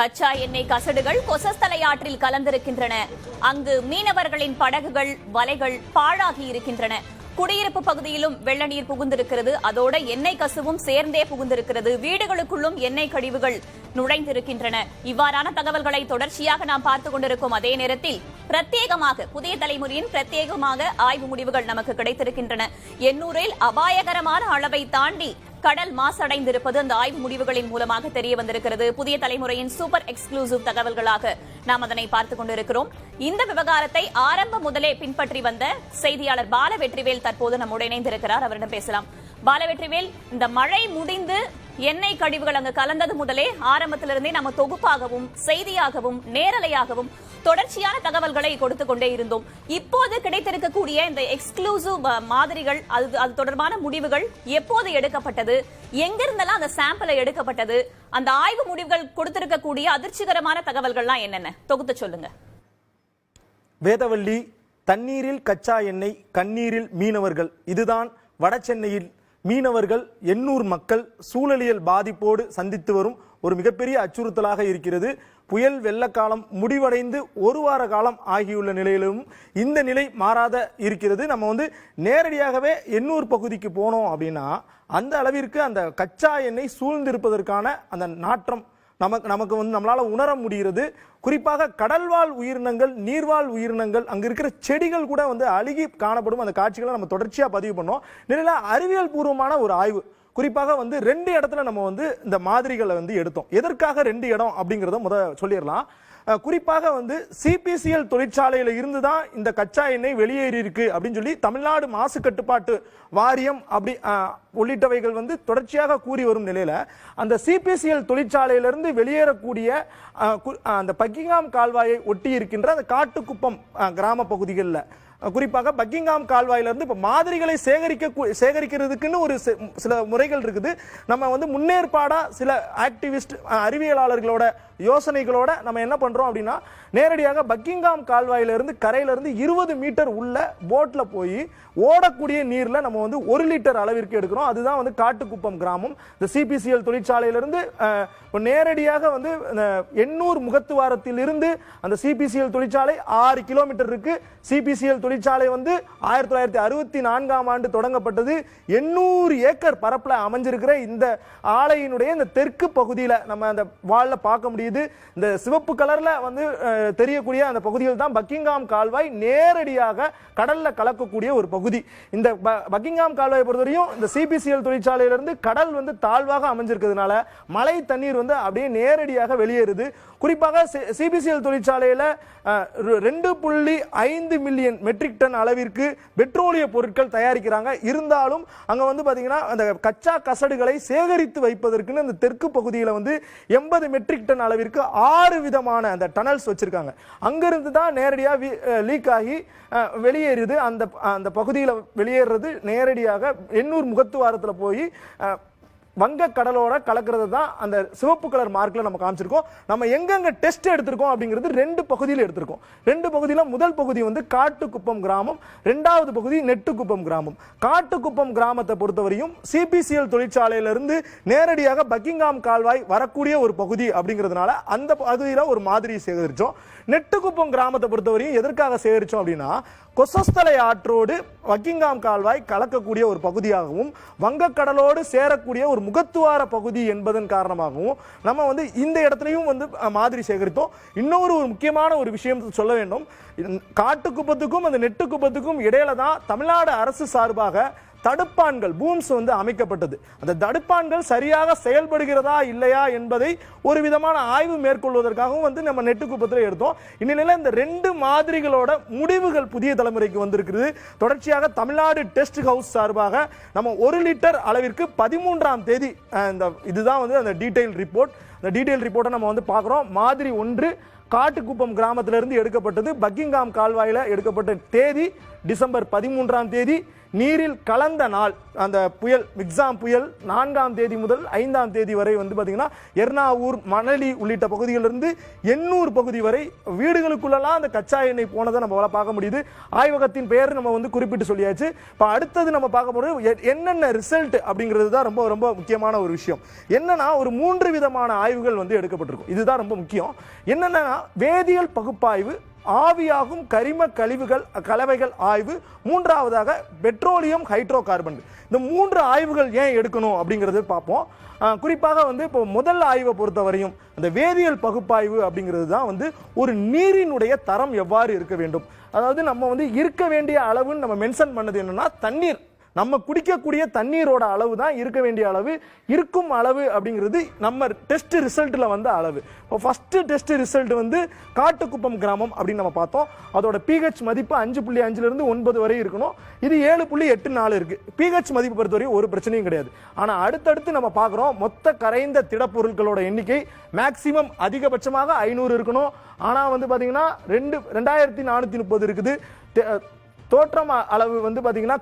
கச்சா எண்ணெய் கசடுகள் கொசஸ்தலை ஆற்றில் கலந்திருக்கின்றன. அங்கு மீனவர்களின் படகுகள் வலைகள் பாழாகி இருக்கின்றன. குடியிருப்பு பகுதியிலும் வெள்ள நீர் புகுந்திருக்கிறது. அதோட எண்ணெய் கசுவும் சேர்ந்தே புகுந்திருக்கிறது. வீடுகளுக்குள்ளும் எண்ணெய் கழிவுகள் நுழைந்திருக்கின்றன. இவ்வாறான தகவல்களை தொடர்ச்சியாக நாம் பார்த்துக் கொண்டிருக்கும் அதே நேரத்தில் பிரத்யேகமாக புதிய தலைமுறையின் பிரத்யேகமாக ஆய்வு முடிவுகள் நமக்கு கிடைத்திருக்கின்றன. எண்ணூரில் அபாயகரமான அளவை தாண்டி கடல் மாசடைந்திருப்பது அந்த ஆய்வு முடிவுகளின் மூலமாக தெரிய வந்திருக்கிறது. புதிய தலைமுறையின் சூப்பர் எக்ஸ்க்ளூசிவ் தகவல்களாக நாம் அதனை பார்த்துக் கொண்டிருக்கிறோம். இந்த விவகாரத்தை ஆரம்ப முதலே பின்பற்றி வந்த செய்தியாளர் பாலவெற்றிவேல் தற்போது நம்முடன் இணைந்திருக்கிறார். அவரிடம் பேசலாம். பாலவெற்றிவேல், இந்த மழை முடிந்து எண்ணெய் கழிவுகள் அங்கு கலந்தது முதலே ஆரம்பத்திலிருந்தே நம்ம தொகுப்பாகவும் செய்தியாகவும் நேரலையாகவும் தொடர்ச்சியான தகவல்களை கொடுத்துக் கொண்டே இருந்தோம். இப்போது கிடைத்திருக்கக்கூடிய இந்த எக்ஸ்க்ளூசிவ் மாதிரிகள், அது தொடர்பான முடிவுகள் எப்போது எடுக்கப்பட்டது, எங்கிருந்தெல்லாம் அந்த சாம்பிளை எடுக்கப்பட்டது, அந்த ஆய்வு முடிவுகள் கொடுத்திருக்கக்கூடிய அதிர்ச்சிகரமான தகவல்கள்லாம் என்னென்ன தொகுத்து சொல்லுங்க. வேதவள்ளி, தண்ணீரில் கச்சா எண்ணெய், கண்ணீரில் மீனவர்கள். இதுதான் வட சென்னையில் மீனவர்கள், எண்ணூர் மக்கள் சூழலியல் பாதிப்போடு சந்தித்து வரும் ஒரு மிகப்பெரிய அச்சுறுத்தலாக இருக்கிறது. புயல் வெள்ளக்காலம் முடிவடைந்து ஒரு வார காலம் ஆகியுள்ள நிலையிலும் இந்த நிலை மாறாத இருக்கிறது. நம்ம நேரடியாகவே எண்ணூர் பகுதிக்கு போனோம் அப்படின்னா அந்த அளவிற்கு அந்த கச்சா எண்ணெய் சூழ்ந்திருப்பதற்கான அந்த நாற்றம் நமக்கு நம்மளால உணர முடிகிறது. குறிப்பாக கடல்வாழ் உயிரினங்கள், நீர்வாழ் உயிரினங்கள், அங்க இருக்கிற செடிகள் கூட அழுகி காணப்படும் அந்த காட்சிகளை நம்ம தொடர்ச்சியா பதிவு பண்ணோம். நிலையில அறிவியல் பூர்வமான ஒரு ஆய்வு, குறிப்பாக 2 இடத்துல நம்ம இந்த மாதிரிகளை எடுத்தோம். எதற்காக 2 இடம் அப்படிங்கறத சொல்லிடலாம். குறிப்பாக சிபிசிஎல் தொழிற்சாலையில இருந்துதான் இந்த கச்சா எண்ணெய் வெளியேறி இருக்கு அப்படின்னு சொல்லி தமிழ்நாடு மாசு கட்டுப்பாட்டு வாரியம் அப்படி உள்ளிட்டவைகள் தொடர்ச்சியாக கூறி வரும் நிலையில அந்த சிபிசிஎல் தொழிற்சாலையிலிருந்து வெளியேறக்கூடிய அந்த பக்கிங்காம் கால்வாயை ஒட்டி இருக்கின்ற அந்த காட்டுக்குப்பம் கிராம பகுதிகளில், குறிப்பாக பக்கிங்காம் கால்வாயிலிருந்து இப்ப மாதிரிகளை சேகரிக்கிறதுக்குன்னு ஒரு சில முறைகள் இருக்குது. நம்ம முன்னேற்பாடா சில ஆக்டிவிஸ்ட் அறிவியலாளர்களோட யோசனைகளோட நம்ம என்ன பண்றோம் அப்படின்னா, நேரடியாக பக்கிங்காம் கால்வாயிலிருந்து கரையிலிருந்து 20 மீட்டர் உள்ள போட்ல போய் ஓடக்கூடிய நீர்ல நம்ம 1 லிட்டர் அளவிற்கு எடுக்கிறோம். அதுதான் காட்டுக்குப்பம் கிராமம். இந்த சிபிசிஎல் தொழிற்சாலையிலிருந்து நேரடியாக எண்ணூர் முகத்துவாரத்தில் இருந்து அந்த சிபிசிஎல் தொழிற்சாலை 6 கிலோமீட்டர் இருக்கு. சிபிசிஎல் தொழிற்சாலை 1964ஆம் ஆண்டு தொடங்கப்பட்டது. 800 ஏக்கர் பரப்புல அமைஞ்சிருக்கிற இந்த ஆலையினுடைய இந்த தெற்கு பகுதியில நம்ம அந்த வால்ல பார்க்க முடியுது. இந்த சிவப்பு கலர்ல தெரியக்கூடிய அந்த பகுதியில் தான் பக்கிங்காம் கால்வாய் நேரடியாக கடல்ல கலக்கக்கூடிய ஒரு பகுதி. இந்த பக்கிங்காம் கால்வாயை பொறுத்தவரையும் இந்த சிபிசிஎல் தொழிற்சாலையிலிருந்து கடல் தாழ்வாக அமைஞ்சிருக்கிறதுனால மழை தண்ணீர் அப்படியே நேரடியாக வெளியேறுது. குறிப்பாக சிபிசிஎல் தொழிற்சாலையில 2.5 மில்லியன் மெட்ரிக் டன் அளவிற்கு பெட்ரோலிய பொருட்கள் தயாரிக்கிறாங்க. இருந்தாலும் அங்க பாத்தீங்கன்னா அந்த கச்சா கசடுகளை சேகரித்து வைப்பதற்குன்னு அந்த தெற்கு பகுதியில 80 மெட்ரிக் டன் அளவிற்கு 6 விதமான அந்த டனல்ஸ் வச்சிருக்காங்க. அங்கிருந்து தான் நேரடியா லீக் ஆகி வெளியேறுது. அந்த பகுதியில் வெளியேறது நேரடியாக எண்ணூர் முகத்துவாரத்துல போய் வங்க கடலோட கலக்கிறது தான் அந்த சிவப்பு கலர் மார்க்ல நம்ம காமிச்சிருக்கோம். நம்ம எங்கெங்க டெஸ்ட் எடுத்திருக்கோம் அப்படிங்கிறது 2 பகுதியில் எடுத்திருக்கோம். 2 பகுதியில முதல் பகுதி காட்டுக்குப்பம் கிராமம், 2வது பகுதி நெட்டுக்குப்பம் கிராமம். காட்டுக்குப்பம் கிராமத்தை பொறுத்தவரையும் சிபிசிஎல் தொழிற்சாலையிலிருந்து நேரடியாக பக்கிங்காம் கால்வாய் வரக்கூடிய ஒரு பகுதி அப்படிங்கிறதுனால அந்த பகுதியில ஒரு மாதிரி சேகரிச்சோம். நெட்டுக்குப்பம் கிராமத்தை பொறுத்தவரையும் எதற்காக சேகரிச்சோம் அப்படின்னா, கொசஸ்தலை ஆற்றோடு பக்கிங்காம் கால்வாய் கலக்கக்கூடிய ஒரு பகுதியாகவும் வங்கக்கடலோடு சேரக்கூடிய ஒரு முகத்துவார பகுதி என்பதன் காரணமாகவும் நம்ம இந்த இடத்துலையும் மாதிரி சேகரித்தோம். இன்னொரு முக்கியமான ஒரு விஷயம் சொல்ல வேண்டும். காட்டுக்குப்பத்துக்கும் அந்த நெட்டுக்குப்பத்துக்கும் இடையில தான் தமிழ்நாடு அரசு சார்பாக தடுப்பான்கள் பூம்ஸ் அமைக்கப்பட்டது. அந்த தடுப்பான்கள் சரியாக செயல்படுகிறதா இல்லையா என்பதை ஒரு விதமான ஆய்வு மேற்கொள்வதற்காகவும் நம்ம நெட்டுக்குப்பத்தில் எடுத்தோம். இந்நிலையில இந்த 2 மாதிரிகளோட முடிவுகள் புதிய தலைமுறைக்கு வந்திருக்கிறது. தொடர்ச்சியாக தமிழ்நாடு டெஸ்ட் ஹவுஸ் சார்பாக நம்ம 1 லிட்டர் அளவிற்கு 13ஆம் தேதி இதுதான் அந்த டீடைல் ரிப்போர்ட். இந்த டீடைல் ரிப்போர்ட்டை நம்ம பார்க்கிறோம். மாதிரி 1 காட்டுக்குப்பம் கிராமத்திலிருந்து எடுக்கப்பட்டது. பக்கிங்காம் கால்வாயில எடுக்கப்பட்ட தேதி டிசம்பர் 13ஆம் தேதி. நீரில் கலந்த நாள் அந்த புயல் மிக்ஸாம் புயல் 4ஆம் தேதி முதல் 5ஆம் தேதி வரை வந்து பாத்தீங்கன்னா எர்ணாவூர், மணலி உள்ளிட்ட பகுதிகளிலிருந்து 800 பகுதி வரை வீடுகளுக்குள்ளலாம் அந்த கச்சா எண்ணெய் போனதை நம்ம பார்க்க முடியுது. ஆய்வகத்தின் பெயர் நம்ம வந்து குறிப்பிட்டு சொல்லியாச்சு. இப்போ அடுத்தது நம்ம பார்க்க போறது என்னென்ன ரிசல்ட் அப்படிங்கிறது தான் ரொம்ப ரொம்ப முக்கியமான ஒரு விஷயம். என்னன்னா ஒரு 3 விதமான ஆய்வுகள் வந்து எடுக்கப்பட்டிருக்கும். இதுதான் ரொம்ப முக்கியம். என்னன்னா வேதியியல் பகுப்பாய்வு, ஆவியாகும் கரிம கலவைகள் ஆய்வு, மூன்றாவதாக பெட்ரோலியம் ஹைட்ரோ கார்பன். இந்த 3 ஆய்வுகள் ஏன் எடுக்கணும் அப்படிங்கறது பார்ப்போம். குறிப்பாக வந்து இப்போ முதல் ஆய்வை பொறுத்தவரையும் அந்த வேதியியல் பகுப்பாய்வு அப்படிங்கிறது தான் வந்து ஒரு நீரினுடைய தரம் எவ்வாறு இருக்க வேண்டும். அதாவது நம்ம வந்து இருக்க வேண்டிய அளவுன்னு நம்ம மென்ஷன் பண்ணது என்னன்னா தண்ணீர், நம்ம குடிக்கக்கூடிய தண்ணீரோட அளவு தான் இருக்க வேண்டிய அளவு. இருக்கும் அளவு அப்படிங்கிறது நம்ம டெஸ்ட் ரிசல்ட்ல வந்த அளவு. இப்போ ஃபர்ஸ்ட் டெஸ்ட் ரிசல்ட் வந்து காட்டுக்குப்பம் கிராமம் அப்படின்னு நம்ம பார்த்தோம். அதோட பிஹெச் மதிப்பு 5.5 இருந்து 9 வரை இருக்கணும். இது 7.84 இருக்கு. பிஹெச் மதிப்பு பொறுத்தவரை ஒரு பிரச்சனையும் கிடையாது. ஆனா அடுத்தடுத்து நம்ம பார்க்கிறோம் மொத்த கரைந்த திடப்பொருட்களோட எண்ணிக்கை மேக்சிமம் அதிகபட்சமாக 500 இருக்கணும். ஆனா வந்து பாத்தீங்கன்னா 2430 இருக்குது. தோற்றம் அளவு வந்து பாத்தீங்கன்னா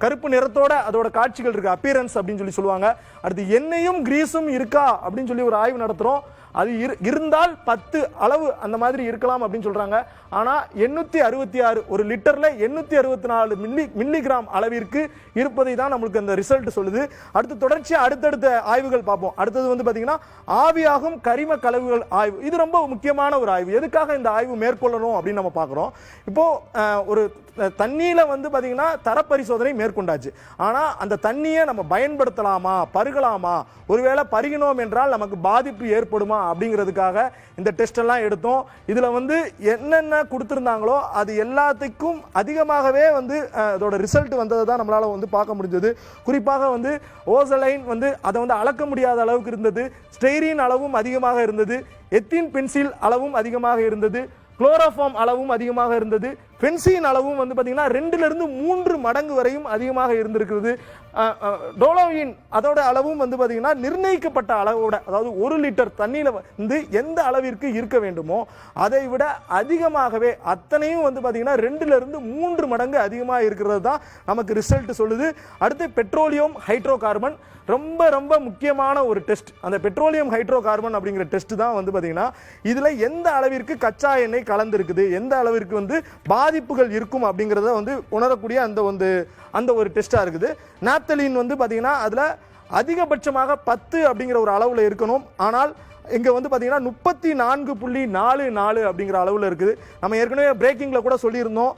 கருப்பு நிறத்தோட அதோட காட்சிகள் இருக்கு, அப்பியரன்ஸ் அப்படின்னு சொல்லி சொல்லுவாங்க. அடுத்து எண்ணெயும் கிரீஸும் இருக்கா அப்படின்னு சொல்லி ஒரு ஆய்வு நடத்துறோம். அது இருந்தால் 10 அளவு அந்த மாதிரி இருக்கலாம் அப்படின்னு சொல்றாங்க. ஆனா 866 ஒரு லிட்டர்ல 864 மில்லிகிராம் அளவிற்கு இருப்பதை தான் நம்மளுக்கு அந்த ரிசல்ட் சொல்லுது. அடுத்து தொடர்ச்சியா அடுத்தடுத்த ஆய்வுகள் பார்ப்போம். அடுத்தது வந்து பாத்தீங்கன்னா ஆவியாகும் கரிம கலவைகள் ஆய்வு. இது ரொம்ப முக்கியமான ஒரு ஆய்வு. எதுக்காக இந்த ஆய்வு மேற்கொள்ளணும் அப்படின்னு நம்ம பார்க்கிறோம். இப்போ ஒரு தண்ணியில வந்து பாத்தீங்கன்னா தர பரிசோதனை மேற்கொண்டாச்சு. ஆனா அந்த தண்ணியை நம்ம பயன்படுத்தலாமா, பருகலாமா, ஒருவேளை பருகினோம் என்றால் நமக்கு பாதிப்பு ஏற்படுமா அப்படிங்கிறதுக்காக இந்த டெஸ்ட் எல்லாம் எடுத்தோம். இதுல வந்து என்னென்ன கொடுத்திருந்தாங்களோ அது எல்லாத்துக்கும் அதிகமாகவே வந்து அதோட ரிசல்ட் வந்ததை தான் நம்மளால வந்து பார்க்க முடிஞ்சது. குறிப்பாக வந்து ஓசலைன் வந்து அதை வந்து அளக்க முடியாத அளவுக்கு இருந்தது. ஸ்டெய்ரின் அளவும் அதிகமாக இருந்தது. எத்தின் பென்சில் அளவும் அதிகமாக இருந்தது. குளோரோஃபார்ம் அளவும் அதிகமாக இருந்தது. பென்சின் அளவும் வந்து பாத்தீங்கன்னா 2 இருந்து 3 மடங்கு வரையும் அதிகமாக இருந்திருக்கிறது. டோலோயின் அதோட அளவும் வந்து பாத்தீங்கன்னா நிர்ணயிக்கப்பட்ட அளவோட, அதாவது 1 லிட்டர் தண்ணியில வந்து எந்த அளவிற்கு இருக்க வேண்டுமோ அதை விட அதிகமாகவே அத்தனையும் வந்து பாத்தீங்கன்னா 2 இருந்து 3 மடங்கு அதிகமாக இருக்கிறது தான் நமக்கு ரிசல்ட் சொல்லுது. அடுத்து பெட்ரோலியம் ஹைட்ரோ கார்பன் ரொம்ப ரொம்ப முக்கியமான ஒரு டெஸ்ட். அந்த பெட்ரோலியம் ஹைட்ரோ கார்பன் அப்படிங்கிற டெஸ்ட் தான் வந்து பாத்தீங்கன்னா இதுல எந்த அளவிற்கு கச்சா எண்ணெய் கலந்திருக்குது, எந்த அளவிற்கு வந்து பாதிப்புகள் இருக்கும் அப்படிங்கறத வந்து உணரக்கூடிய அந்த ஒரு டெஸ்டா இருக்குது. நாப்தலின் வந்து பாத்தீங்கன்னா அதுல அதிகபட்சமாக 10 அப்படிங்கிற ஒரு அளவுல இருக்கணும். ஆனால் இங்க வந்து பாத்தீங்கன்னா 34.44 அப்படிங்கிற அளவுல இருக்குது. நம்ம ஏற்கனவே பிரேக்கிங்ல கூட சொல்லியிருந்தோம்.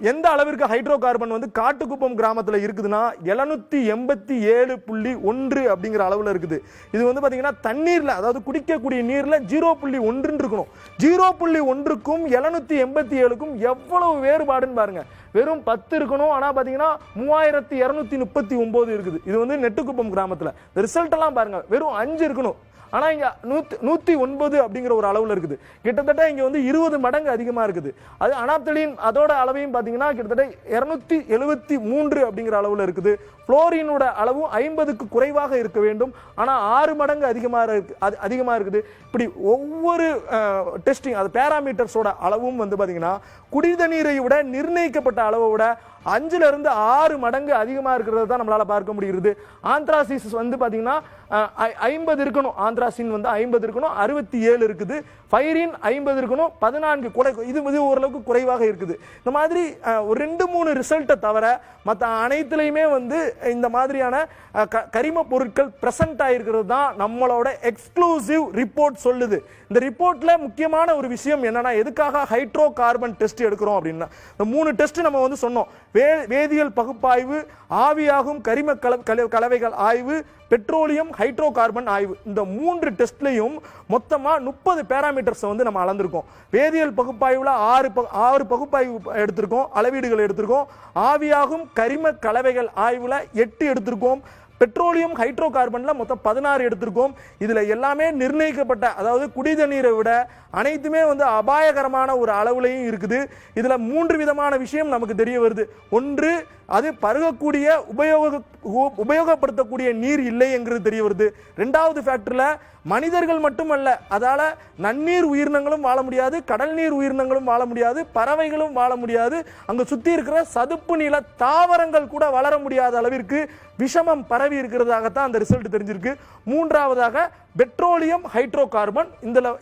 எந்த அளவிற்கு ஹைட்ரோ கார்பன் வந்து காட்டுக்குப்பம் கிராமத்துல இருக்குதுன்னா 787.1 அப்படிங்கிற அளவுல இருக்குது. இது வந்து பாத்தீங்கன்னா தண்ணீர்ல, அதாவது குடிக்கக்கூடிய நீர்ல 0.1 இருக்கணும். 0.1க்கும் 787க்கும் எவ்வளவு வேறுபாடுன்னு பாருங்க. வெறும் 10 இருக்கணும். ஆனா பாத்தீங்கன்னா 3239 இருக்குது. இது வந்து நெட்டுக்குப்பம் கிராமத்துல. ரிசல்ட் எல்லாம் பாருங்க, வெறும் 5 இருக்கணும். ஆனா இங்க 109 அப்படிங்கிற ஒரு அளவுல இருக்குது. கிட்டத்தட்ட இங்க வந்து 20 மடங்கு அதிகமா இருக்குது. அது அனாப்தலின் அதோட அளவையும் பாத்தீங்கன்னா கிட்டத்தட்ட 273 அப்படிங்கிற அளவுல இருக்குது. புளோரினோட அளவும் 50க்கு குறைவாக இருக்க வேண்டும். ஆனா 6 மடங்கு அதிகமா இருக்குது. இப்படி ஒவ்வொரு டெஸ்டிங் அது பேராமீட்டர்ஸோட அளவும் வந்து பாத்தீங்கன்னா குடிதண்ணீரை விட நிர்ணயிக்கப்பட்ட அளவை விட 5 இருந்து 6 மடங்கு அதிகமா இருக்கிறது தான் நம்மளால பார்க்க முடிகிறது. ஆந்த்ராசிஸ் வந்து பாத்தீங்கன்னா 50 இருக்கணும். ஆந்த்ராசின் வந்து 50 இருக்கணும். 67 இருக்குது. பைரின் 50 இருக்கணும். 14 இது ஓரளவுக்கு குறைவாக இருக்குது. இந்த மாதிரி ஒரு 2-3 ரிசல்ட்டை தவிர மற்ற அனைத்துலையுமே வந்து இந்த மாதிரியான கரிம பொருட்கள் பிரசன்ட் ஆயிருக்கிறது தான் நம்மளோட எக்ஸ்க்ளூசிவ் ரிப்போர்ட் சொல்லுது. இந்த ரிப்போர்ட்ல முக்கியமான ஒரு விஷயம் என்னன்னா, எதுக்காக ஹைட்ரோ கார்பன் டெஸ்ட் எடுக்கிறோம் அப்படின்னா, இந்த 3 டெஸ்ட் நம்ம வந்து சொன்னோம். வேதியியல் பகுப்பாய்வு, ஆவியாகும் கரிம கலவைகள் ஆய்வு, பெட்ரோலியம் ஹைட்ரோ கார்பன் ஆய்வு. இந்த 3 டெஸ்ட்லையும் மொத்தமா 30 பேராமீட்டர்ஸ் வந்து நம்ம அளந்திருக்கோம். வேதியியல் பகுப்பாய்வுல 6 பகுப்பாய்வு எடுத்திருக்கோம், அளவீடுகள் எடுத்திருக்கோம். ஆவியாகும் கரிம கலவைகள் ஆய்வுல 8 எடுத்திருக்கோம். பெட்ரோலியம் ஹைட்ரோ கார்பன்ல மொத்தம் 16 எடுத்திருக்கோம். இதுல எல்லாமே நிர்ணயிக்கப்பட்ட, அதாவது குடிதண்ணீரை விட அனைத்துமே வந்து அபாயகரமான ஒரு அளவுலையும் இருக்குது. இதுல 3 விதமான விஷயம் நமக்கு தெரிய வருது. ஒன்று, அது பருகக்கூடிய உபயோகப்படுத்தக்கூடிய நீர் இல்லை என்கிறது தெரிய வருது. ரெண்டாவது ஃபேக்டர்ல மனிதர்கள் மட்டுமல்ல, அதால நன்னீர் உயிரினங்களும் வாழ முடியாது, கடல் நீர் உயிரினங்களும் வாழ முடியாது, பறவைகளும் வாழ முடியாது, அங்க சுத்தி இருக்கிற சதுப்பு நில தாவரங்கள் கூட வளர முடியாத அளவிற்கு விஷமம் பரவி இருக்கிறதாகத்தான் அந்த ரிசல்ட் தெரிஞ்சிருக்கு. மூன்றாவதாக பெட்ரோலியம் ஹைட்ரோ கார்பன்.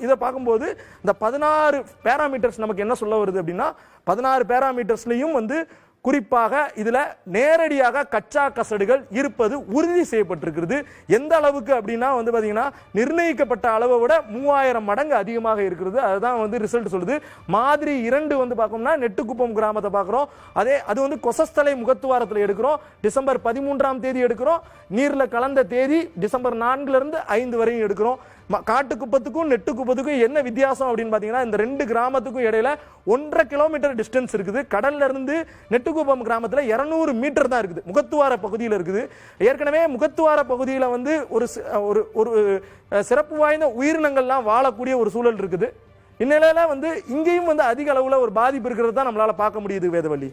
இதை பார்க்கும்போது இந்த 16 பேராமீட்டர்ஸ் நமக்கு என்ன சொல்ல வருது அப்படின்னா, 16 பேராமீட்டர்ஸ்லையும் குறிப்பாக இதுல நேரடியாக கச்சா கசடுகள் இருப்பது உறுதி செய்யப்பட்டிருக்கிறது. எந்த அளவுக்கு அப்படின்னா பாத்தீங்கன்னா நிர்ணயிக்கப்பட்ட அளவை விட 3000 மடங்கு அதிகமாக இருக்கிறது. அதுதான் ரிசல்ட் சொல்லுது. மாதிரி 2 பார்க்கணும்னா நெட்டுக்குப்பம் கிராமத்தை பார்க்கிறோம். அது கொசஸ்தலை முகத்துவாரத்தில் எடுக்கிறோம். டிசம்பர் 13ஆம் தேதி எடுக்கிறோம். நீர்ல கலந்த தேதி டிசம்பர் 4 இருந்து 5 வரையும் எடுக்கிறோம். காட்டுக்குப்பத்துக்கும் நெட்டுக்குப்பத்துக்கும் என்ன வித்தியாசம் அப்படின்னு பாத்தீங்கன்னா, இந்த 2 கிராமத்துக்கும் இடையில 1.5 கிலோமீட்டர் டிஸ்டன்ஸ் இருக்குது. கடல்ல இருந்து நெட்டுக்குப்பம் கிராமத்துல 200 மீட்டர் தான் இருக்குது. முகத்துவார பகுதியில் இருக்குது. ஏற்கனவே முகத்துவார பகுதியில் ஒரு சிறப்பு வாய்ந்த உயிரினங்கள்லாம் வாழக்கூடிய ஒரு சூழல் இருக்குது. இந்நிலையில இங்கேயும் அதிக அளவுல ஒரு பாதிப்பு இருக்கிறது தான் நம்மளால பார்க்க முடியுது வேதவள்ளி.